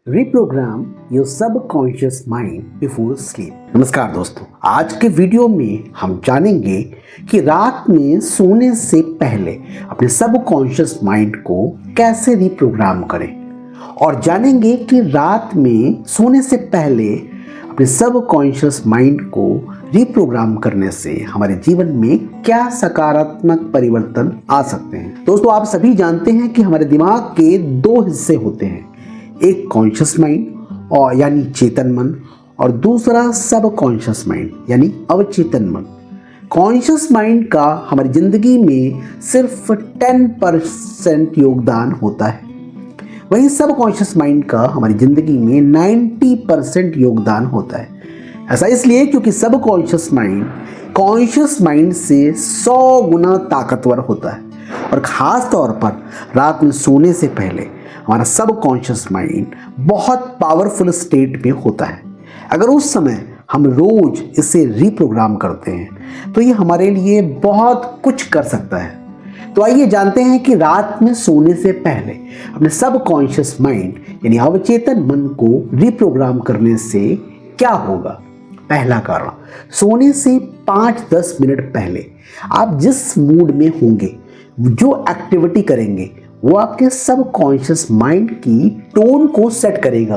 Reprogram your subconscious mind before sleep. नमस्कार दोस्तों, आज के वीडियो में हम जानेंगे कि रात में सोने से पहले अपने सबकॉन्शियस माइंड को कैसे रिप्रोग्राम करें और जानेंगे कि रात में सोने से पहले अपने सबकॉन्शियस माइंड को रिप्रोग्राम करने से हमारे जीवन में क्या सकारात्मक परिवर्तन आ सकते हैं। दोस्तों, आप सभी जानते हैं कि हमारे दिमाग के दो हिस्से होते हैं, एक कॉन्शियस माइंड और यानी चेतन मन और दूसरा सब कॉन्शियस माइंड यानी अवचेतन मन। कॉन्शियस माइंड का हमारी जिंदगी में सिर्फ 10% योगदान होता है, वहीं सब कॉन्शियस माइंड का हमारी जिंदगी में 90% योगदान होता है। ऐसा इसलिए क्योंकि सब कॉन्शियस माइंड कॉन्शियस माइंड से 100 गुना ताकतवर होता है और ख़ास तौर पर रात में सोने से पहले हमारा सब कॉन्शियस माइंड बहुत पावरफुल स्टेट में होता है। अगर उस समय हम रोज इसे रिप्रोग्राम करते हैं तो ये हमारे लिए बहुत कुछ कर सकता है। तो आइए जानते हैं कि रात में सोने से पहले अपने सब कॉन्शियस माइंड यानी अवचेतन मन को रिप्रोग्राम करने से क्या होगा। पहला कारण, सोने से 5-10 मिनट पहले आप जिस मूड में होंगे, जो एक्टिविटी करेंगे, वो आपके सब कॉन्शियस माइंड की टोन को सेट करेगा,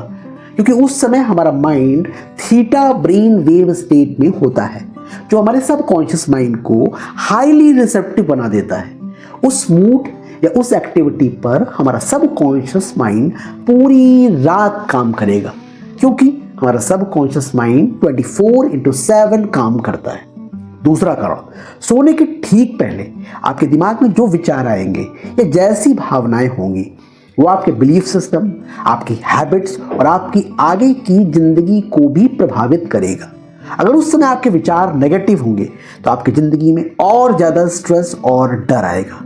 क्योंकि उस समय हमारा mind theta brain wave state में होता है, जो हमारे सब कॉन्शियस माइंड को हाईली रिसेप्टिव बना देता है। उस मूड या उस एक्टिविटी पर हमारा सब कॉन्शियस माइंड पूरी रात काम करेगा, क्योंकि हमारा सब कॉन्शियस माइंड 24/7 काम करता है। दूसरा कारण, सोने के ठीक पहले आपके दिमाग में जो विचार आएंगे या जैसी भावनाएं होंगी, वो आपके बिलीफ सिस्टम, आपकी हैबिट्स और आपकी आगे की जिंदगी को भी प्रभावित करेगा। अगर उस समय आपके विचार नेगेटिव होंगे तो आपकी जिंदगी में और ज़्यादा स्ट्रेस और डर आएगा।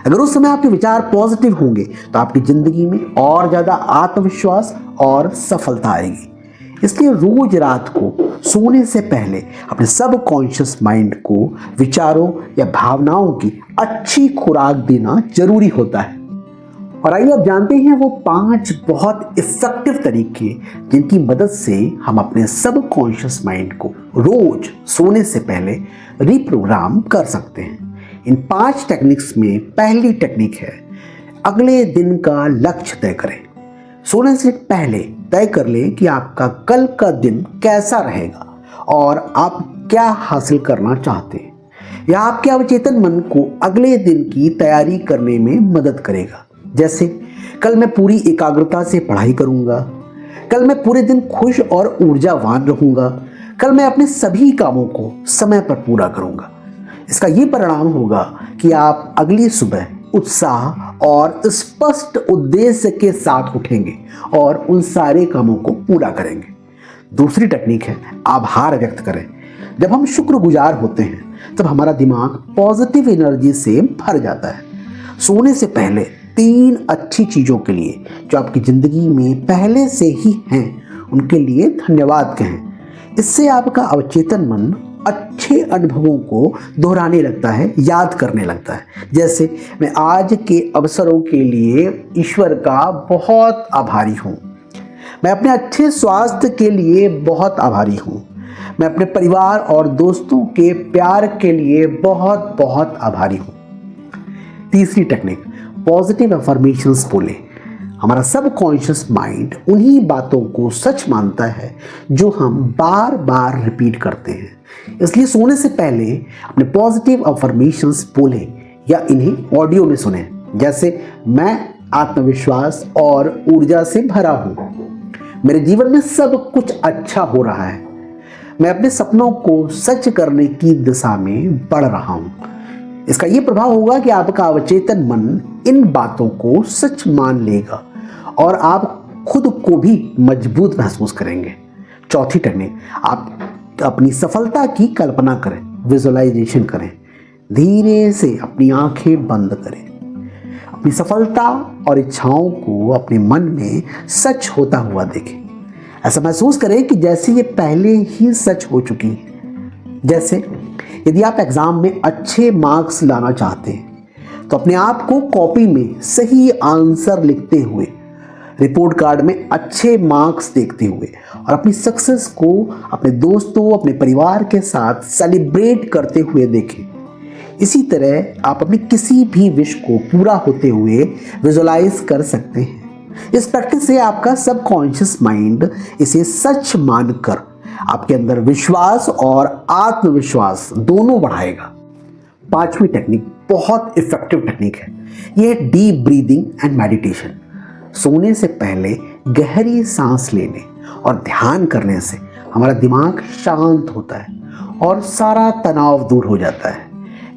अगर उस समय आपके विचार पॉजिटिव होंगे तो आपकी जिंदगी में और ज़्यादा आत्मविश्वास और सफलता आएगी। इसलिए रोज रात को सोने से पहले अपने सब कॉन्शियस माइंड को विचारों या भावनाओं की अच्छी खुराक देना जरूरी होता है। और आइए अब जानते हैं वो 5 बहुत इफेक्टिव तरीके जिनकी मदद से हम अपने सब कॉन्शियस माइंड को रोज सोने से पहले रिप्रोग्राम कर सकते हैं। इन 5 टेक्निक्स में पहली टेक्निक है, अगले दिन का लक्ष्य तय करें। सोने से पहले तय कर लें कि आपका कल का दिन कैसा रहेगा और आप क्या हासिल करना चाहते हैं। यह आपके अवचेतन मन को अगले दिन की तैयारी करने में मदद करेगा। जैसे, कल मैं पूरी एकाग्रता से पढ़ाई करूंगा, कल मैं पूरे दिन खुश और ऊर्जावान रहूंगा, कल मैं अपने सभी कामों को समय पर पूरा करूंगा। इसका ये परिणाम होगा कि आप अगली सुबह उत्साह और स्पष्ट उद्देश्य के साथ उठेंगे और उन सारे कामों को पूरा करेंगे। दूसरी टेक्निक है, आभार व्यक्त करें। जब हम शुक्रगुजार होते हैं तब हमारा दिमाग पॉजिटिव एनर्जी से भर जाता है। सोने से पहले 3 अच्छी चीज़ों के लिए जो आपकी ज़िंदगी में पहले से ही हैं, उनके लिए धन्यवाद कहें। इससे आपका अवचेतन मन अच्छे अनुभवों को दोहराने लगता है, याद करने लगता है। जैसे, मैं आज के अवसरों के लिए ईश्वर का बहुत आभारी हूँ, मैं अपने अच्छे स्वास्थ्य के लिए बहुत आभारी हूँ, मैं अपने परिवार और दोस्तों के प्यार के लिए बहुत बहुत आभारी हूँ। तीसरी टेक्निक, पॉजिटिव अफर्मेशंस बोले। हमारा सब कॉन्शियस माइंड उन्हीं बातों को सच मानता है जो हम बार बार रिपीट करते हैं। इसलिए सोने से पहले अपने पॉजिटिव अफर्मेशंस बोलें या इन्हें ऑडियो में सुनें। जैसे, मैं आत्मविश्वास और ऊर्जा से भरा हूँ, मेरे जीवन में सब कुछ अच्छा हो रहा है, मैं अपने सपनों को सच करने की दिशा में बढ़ रहा हूँ। इसका ये प्रभाव होगा कि आपका अवचेतन मन इन बातों को सच मान लेगा और आप खुद को भी मजबूत महसूस करेंगे। चौथी टेक्निक, आप अपनी सफलता की कल्पना करें, विजुअलाइजेशन करें। धीरे से अपनी आंखें बंद करें, अपनी सफलता और इच्छाओं को अपने मन में सच होता हुआ देखें। ऐसा महसूस करें कि जैसे ये पहले ही सच हो चुकी है। जैसे, यदि आप एग्जाम में अच्छे मार्क्स लाना चाहते हैं तो अपने आप को कॉपी में सही आंसर लिखते हुए रिपोर्ट कार्ड में अच्छे मार्क्स देखते हुए और अपनी सक्सेस को अपने दोस्तों, अपने परिवार के साथ सेलिब्रेट करते हुए देखें। इसी तरह आप अपनी किसी भी विश को पूरा होते हुए विजुलाइज कर सकते हैं। इस प्रैक्टिस से आपका सबकॉन्शियस माइंड इसे सच मानकर आपके अंदर विश्वास और आत्मविश्वास दोनों बढ़ाएगा। 5वीं टेक्निक बहुत इफेक्टिव टेक्निक है। यह है डीप ब्रीदिंग एंड मेडिटेशन। सोने से पहले गहरी सांस लेने और ध्यान करने से हमारा दिमाग शांत होता है और सारा तनाव दूर हो जाता है।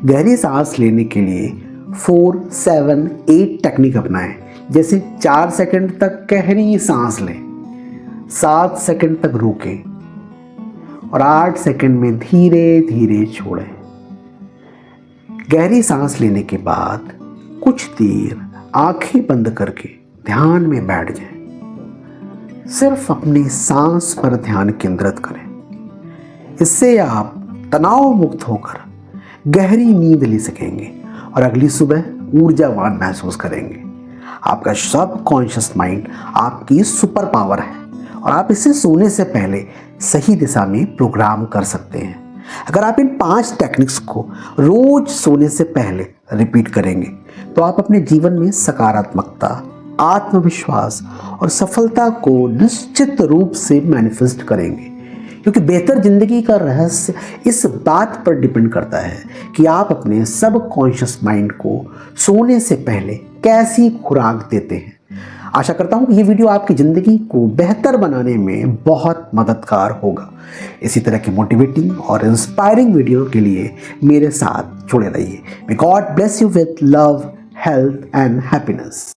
गहरी सांस लेने के लिए 4, 7, 8 टेक्निक अपनाएं। जैसे 4 सेकंड तक गहरी सांस लें, 7 सेकंड तक रोकें और 8 सेकंड में धीरे धीरे छोड़ें। गहरी सांस लेने के बाद कुछ देर आंखें बंद करके ध्यान में बैठ जाएं। सिर्फ अपनी सांस पर ध्यान केंद्रित करें। इससे आप तनाव मुक्त होकर गहरी नींद ले सकेंगे और अगली सुबह ऊर्जावान महसूस करेंगे। आपका सबकॉन्शियस माइंड आपकी सुपर पावर है और आप इसे सोने से पहले सही दिशा में प्रोग्राम कर सकते हैं। अगर आप इन 5 टेक्निक्स को रोज सोने से पहले रिपीट करेंगे तो आप अपने जीवन में सकारात्मकता, आत्मविश्वास और सफलता को निश्चित रूप से मैनिफेस्ट करेंगे। क्योंकि बेहतर जिंदगी का रहस्य इस बात पर डिपेंड करता है कि आप अपने सबकॉन्शियस माइंड को सोने से पहले कैसी खुराक देते हैं। आशा करता हूं कि ये वीडियो आपकी ज़िंदगी को बेहतर बनाने में बहुत मददगार होगा। इसी तरह की मोटिवेटिंग और इंस्पायरिंग वीडियो के लिए मेरे साथ जुड़े रहिए। May God bless you with love, health and happiness.